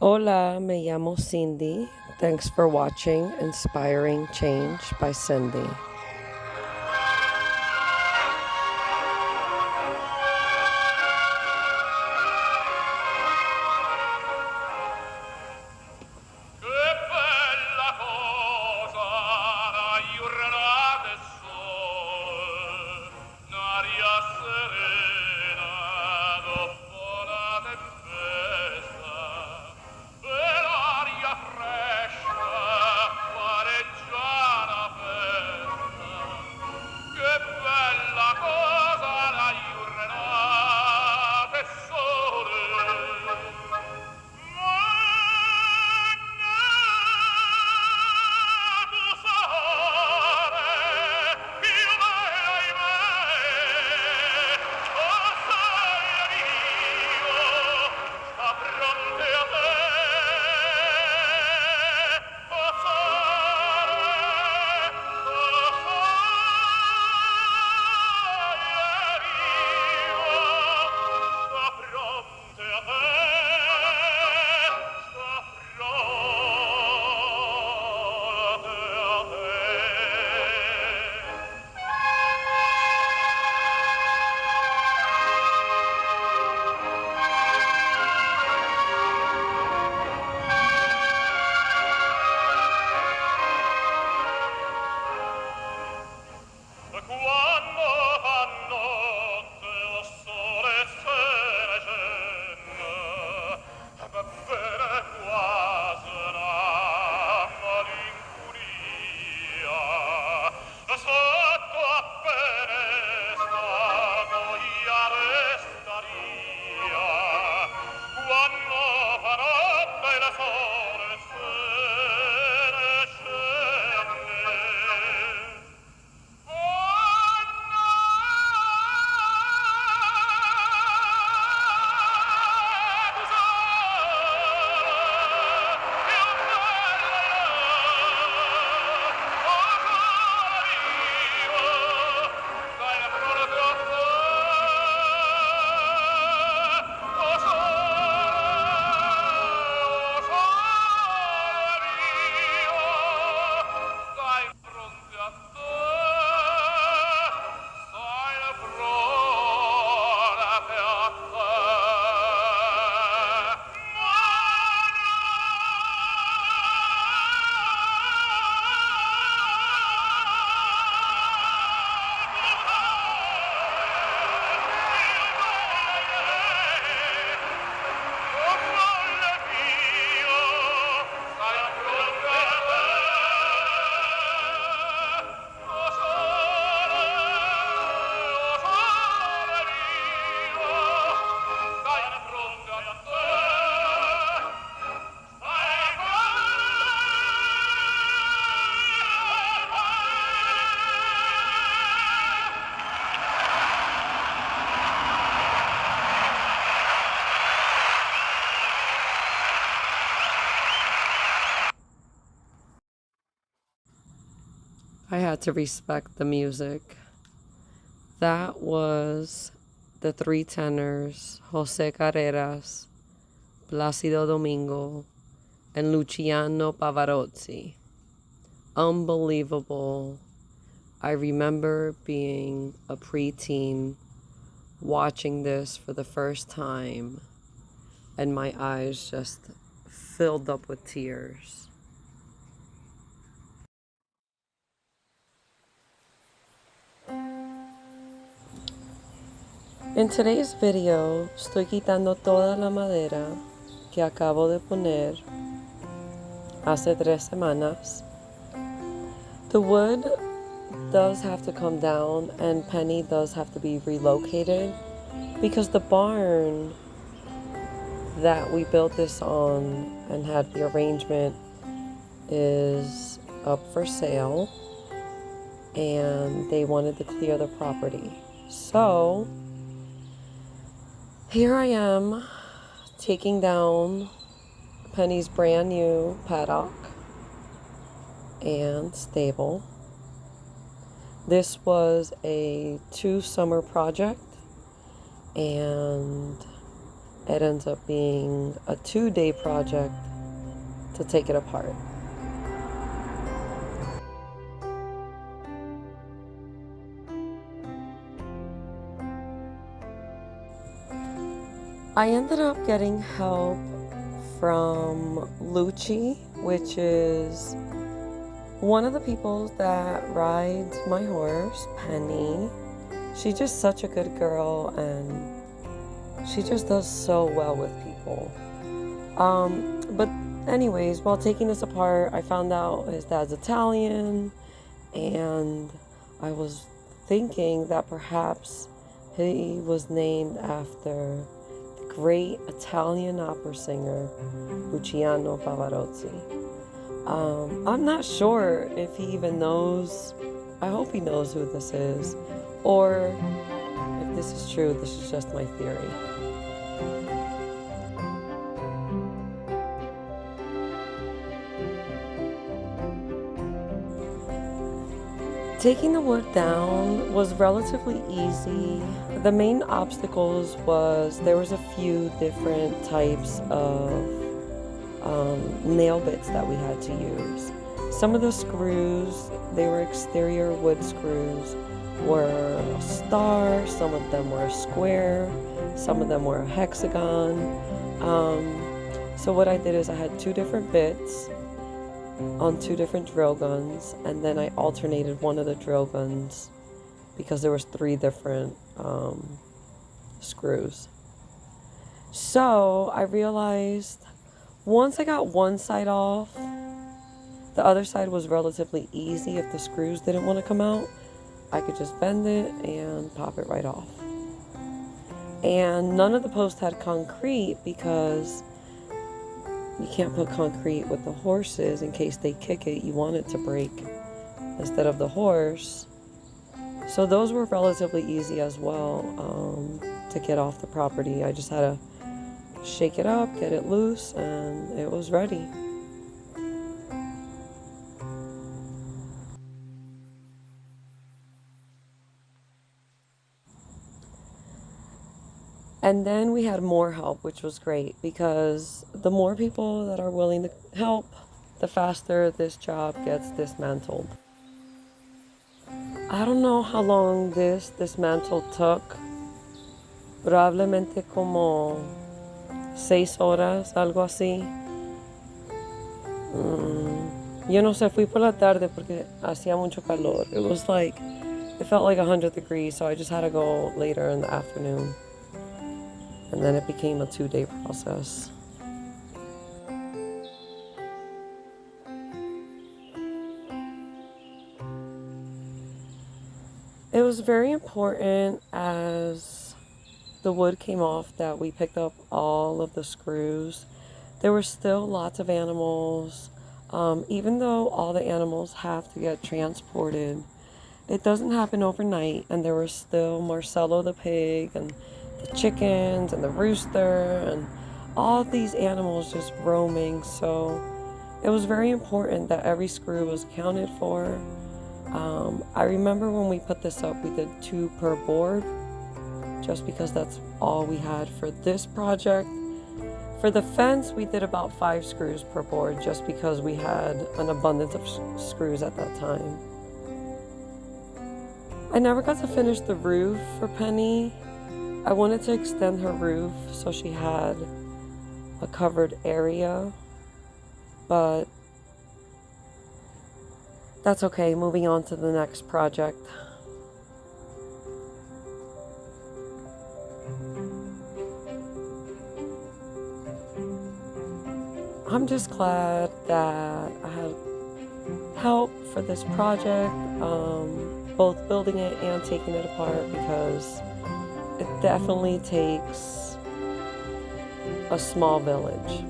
Hola, me llamo Cindy. Thanks for watching Inspiring Change by Cindy. I had to respect the music. That was the three tenors, Jose Carreras, Placido Domingo, and Luciano Pavarotti. Unbelievable. I remember being a preteen watching this for the first time, and my eyes just filled up with tears. En today's video, estoy quitando toda la madera que acabo de poner hace 3 semanas. The wood does have to come down and Penny does have to be relocated because the barn that we built this on and had the arrangement is up for sale and they wanted to clear the property. So here I am taking down Penny's brand new paddock and stable. This was a 2-summer project and it ends up being a 2-day project to take it apart. I ended up getting help from Lucci, which is one of the people that rides my horse, Penny. She's just such a good girl, and she just does so well with people. But anyways, while taking this apart, I found out his dad's Italian, and I was thinking that perhaps he was named after the great Italian opera singer Luciano Pavarotti. I'm not sure if he even knows. I hope he knows who this is, or if this is true, this is just my theory. Taking the wood down was relatively easy. The main obstacles was there was a few different types of nail bits that we had to use. Some of the screws, they were exterior wood screws, were a star, some of them were a square, some of them were a hexagon. So what I did is I had 2 different bits on 2 different drill guns, and then I alternated one of the drill guns because there was 3 different screws. So I realized once I got one side off, the other side was relatively easy. If the screws didn't want to come out, I could just bend it and pop it right off. And none of the posts had concrete because you can't put concrete with the horses in case they kick it. You want it to break instead of the horse. So those were relatively easy as well to get off the property. I just had to shake it up, get it loose, and it was ready. And then we had more help, which was great because the more people that are willing to help, the faster this job gets dismantled. I don't know how long this dismantle took. Probablemente como 6 horas, algo así. Yo no sé, fui por la tarde porque hacía mucho calor. It felt like 100 degrees, so I just had to go later in the afternoon. And then it became a 2-day process. It was very important as the wood came off that we picked up all of the screws. There were still lots of animals. Even though all the animals have to get transported, it doesn't happen overnight. And there was still Marcello the pig and the chickens and the rooster and all these animals just roaming. So it was very important that every screw was accounted for. I remember when we put this up, we did 2 per board just because that's all we had for this project. For the fence, we did about 5 screws per board just because we had an abundance of screws at that time. I never got to finish the roof for Penny. I wanted to extend her roof so she had a covered area, but that's okay. Moving on to the next project. I'm just glad that I had help for this project, both building it and taking it apart, because it definitely takes a small village.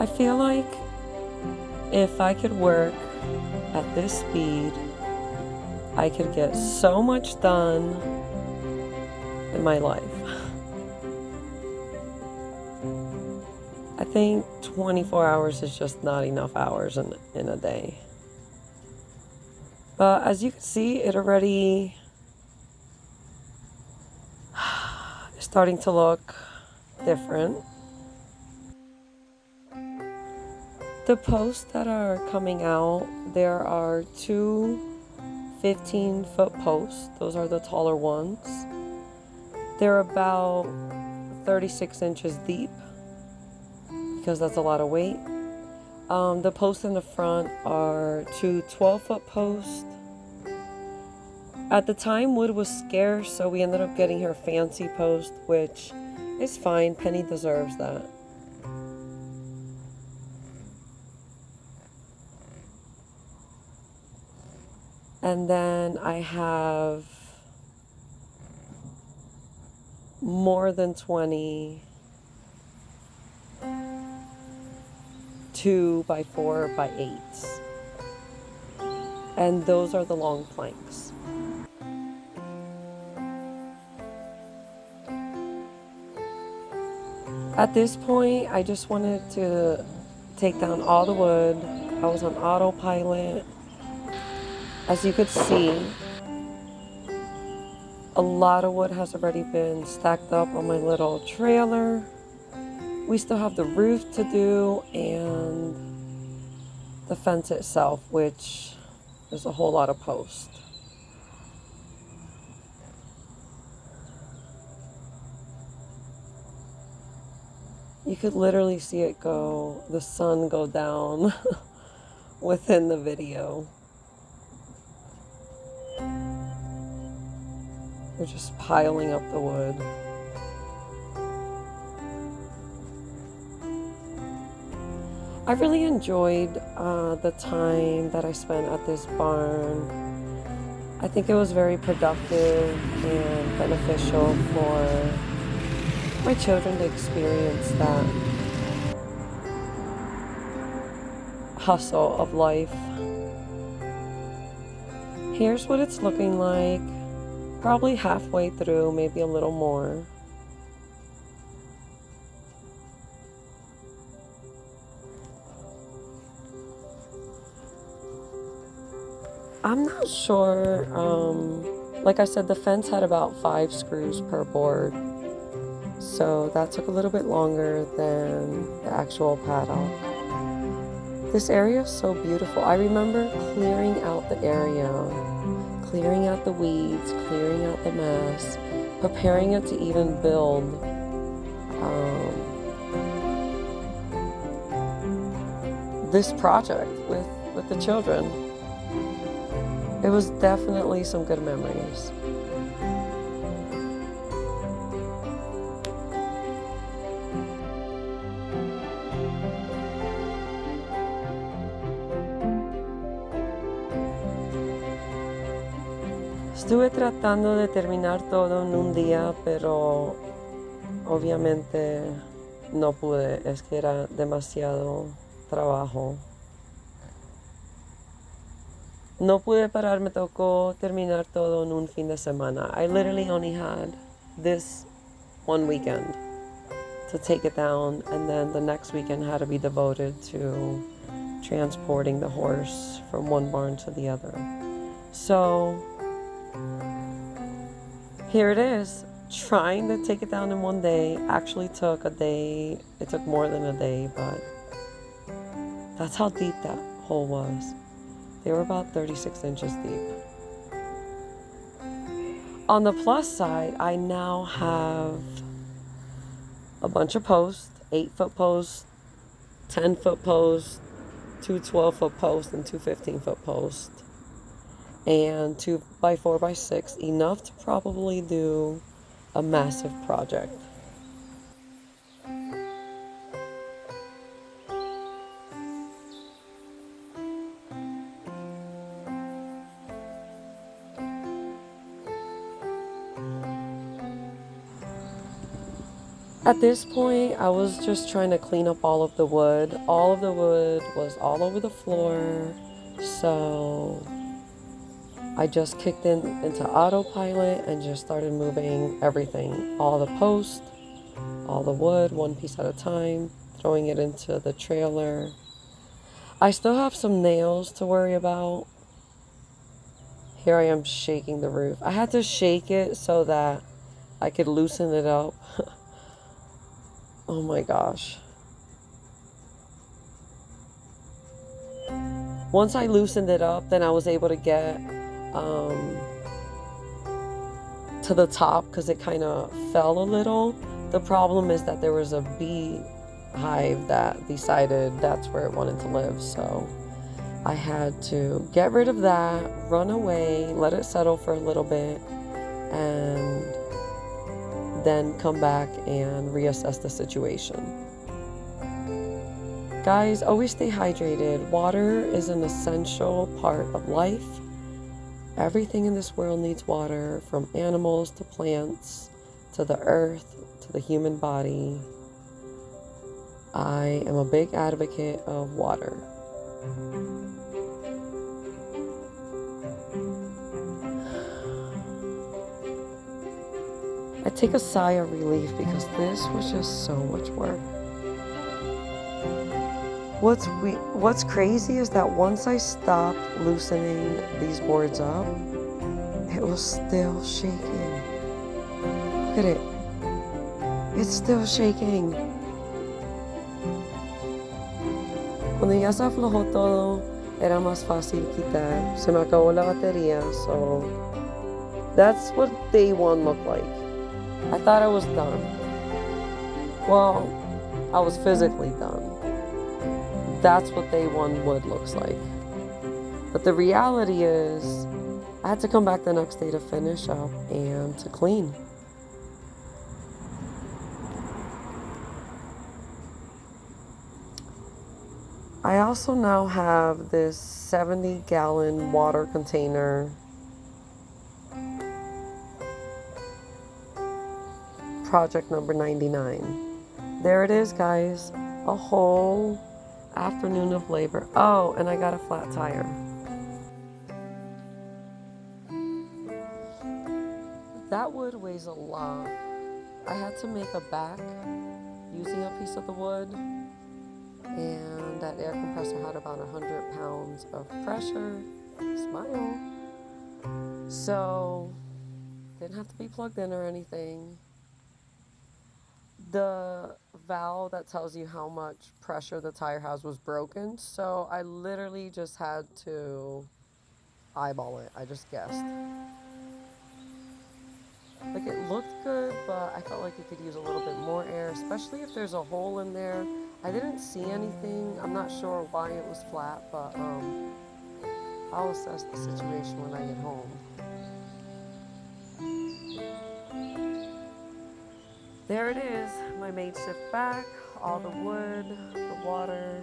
I feel like if I could work at this speed, I could get so much done in my life. I think 24 hours is just not enough hours in a day. But as you can see, it already is starting to look different. The posts that are coming out, there are two 15-foot posts. Those are the taller ones. They're about 36 inches deep because that's a lot of weight. The posts in the front are two 12-foot posts. At the time, wood was scarce, so we ended up getting her fancy post, which is fine. Penny deserves that. And then I have more than 20 2x4x8s. And those are the long planks. At this point, I just wanted to take down all the wood. I was on autopilot. As you could see, a lot of wood has already been stacked up on my little trailer. We still have the roof to do and the fence itself, which is a whole lot of posts. You could literally see it go, the sun go down within the video. We're just piling up the wood. I really enjoyed the time that I spent at this barn. I think it was very productive and beneficial for my children to experience that hustle of life. Here's what it's looking like. Probably halfway through, maybe a little more. I'm not sure. Like I said, the fence had about 5 screws per board. So that took a little bit longer than the actual paddock. This area is so beautiful. I remember clearing out the area, clearing out the weeds, clearing out the mess, preparing it to even build this project with the children. It was definitely some good memories. Estuve tratando de terminar todo en un día, pero obviamente no pude, es que era demasiado trabajo. No pude parar, me tocó terminar todo en un fin de semana. I literally only had this one weekend to take it down, and then the next weekend had to be devoted to transporting the horse from one barn to the other. So here it is. Trying to take it down in one day actually took a day. It took more than a day, but that's how deep that hole was. They were about 36 inches deep. On the plus side, I now have a bunch of posts, 8-foot posts, 10-foot posts, 2 12-foot posts, and 2 15-foot posts, and 2x4x6, enough to probably do a massive project. At this point, I was just trying to clean up all of the wood. All of the wood was all over the floor, so I just kicked into autopilot and just started moving everything. All the posts, all the wood, one piece at a time. throwing it into the trailer. I still have some nails to worry about. Here I am shaking the roof. I had to shake it so that I could loosen it up. Oh my gosh. Once I loosened it up, then I was able to get to the top because it kind of fell a little. The problem is that there was a bee hive that decided that's where it wanted to live. So I had to get rid of that, run away, let it settle for a little bit, and then come back and reassess the situation. Guys, always stay hydrated. Water is an essential part of life. Everything in this world needs water, from animals to plants to the earth to the human body. I am a big advocate of water. I take a sigh of relief because this was just so much work. What's crazy is that once I stopped loosening these boards up, it was still shaking. Look at it. It's still shaking. Cuando ya se aflojó todo, era más fácil quitar. Se me acabó la batería, so that's what day one looked like. I thought I was done. Well, I was physically done. That's what day one wood looks like. But the reality is, I had to come back the next day to finish up and to clean. I also now have this 70-gallon water container. Project number 99. There it is, guys. A whole afternoon of labor. Oh, and I got a flat tire. That wood weighs a lot. I had to make a back using a piece of the wood, and that air compressor had about 100 pounds of pressure. Smile. So, didn't have to be plugged in or anything. The valve that tells you how much pressure the tire has was broken, so I literally just had to eyeball it. I just guessed. Like, it looked good, but I felt like it could use a little bit more air, especially if there's a hole in there. I didn't see anything. I'm not sure why it was flat, but I'll assess the situation when I get home. There it is, my makeshift back, all the wood, the water.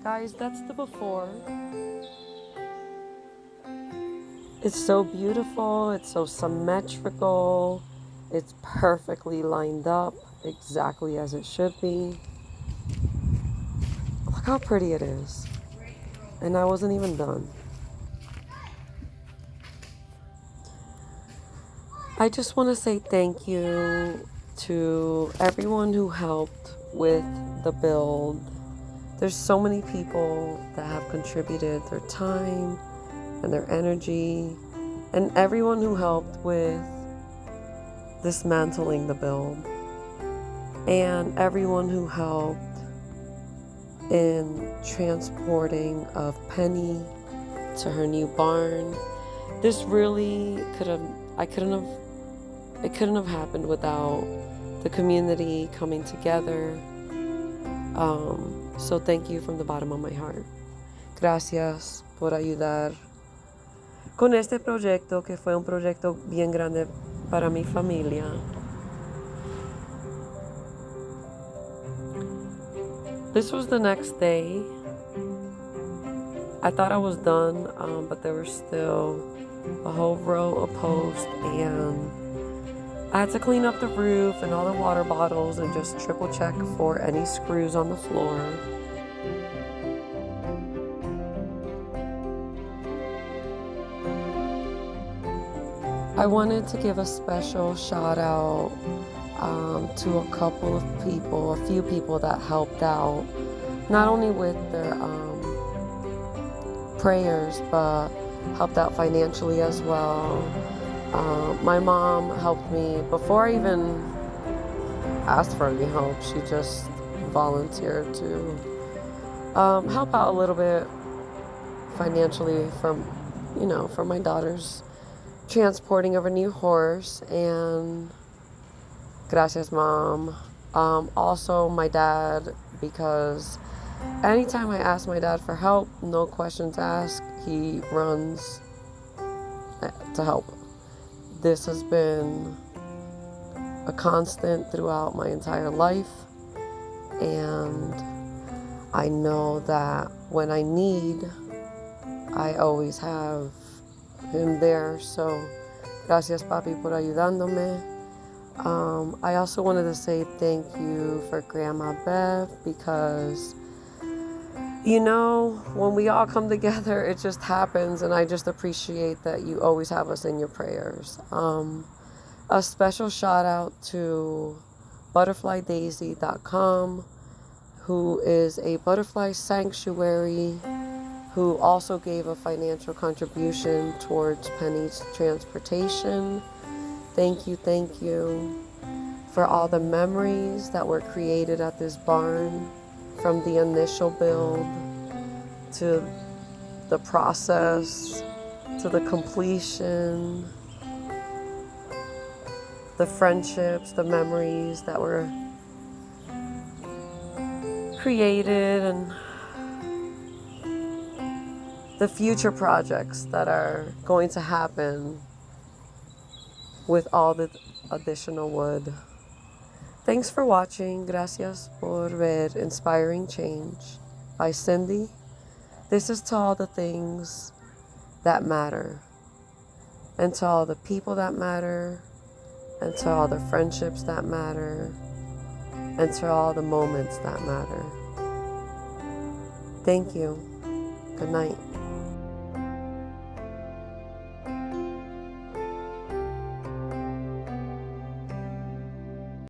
Guys, that's the before. It's so beautiful, it's so symmetrical, it's perfectly lined up, exactly as it should be. Look how pretty it is. And I wasn't even done. I just want to say thank you to everyone who helped with the build. There's so many people that have contributed their time and their energy, and everyone who helped with dismantling the build, and everyone who helped in transporting of Penny to her new barn. This really it couldn't have happened without the community coming together. So thank you from the bottom of my heart. Gracias por ayudar con este proyecto, que fue un proyecto bien grande para mi familia. This was the next day. I thought I was done, but there was still a whole row of posts, and I had to clean up the roof and all the water bottles and just triple check for any screws on the floor. I wanted to give a special shout out to a few people that helped out, not only with their prayers, but helped out financially as well. My mom helped me before I even asked for any help. She just volunteered to help out a little bit financially for my daughter's transporting of a new horse. And gracias, Mom. Also my dad, because anytime I ask my dad for help, no questions asked, he runs to help. This has been a constant throughout my entire life, and I know that when I need, I always have him there. So gracias, papi, por ayudándome. I also wanted to say thank you for Grandma Bev, because when we all come together, it just happens, and I just appreciate that you always have us in your prayers. A special shout out to butterflydaisy.com, who is a butterfly sanctuary, who also gave a financial contribution towards Penny's transportation. Thank you for all the memories that were created at this barn, from the initial build to the process to the completion, the friendships, the memories that were created, and the future projects that are going to happen with all the additional wood. Thanks for watching. Gracias por ver Inspiring Change by Cindy. This is to all the things that matter, and to all the people that matter, and to all the friendships that matter, and to all the moments that matter. Thank you. Good night.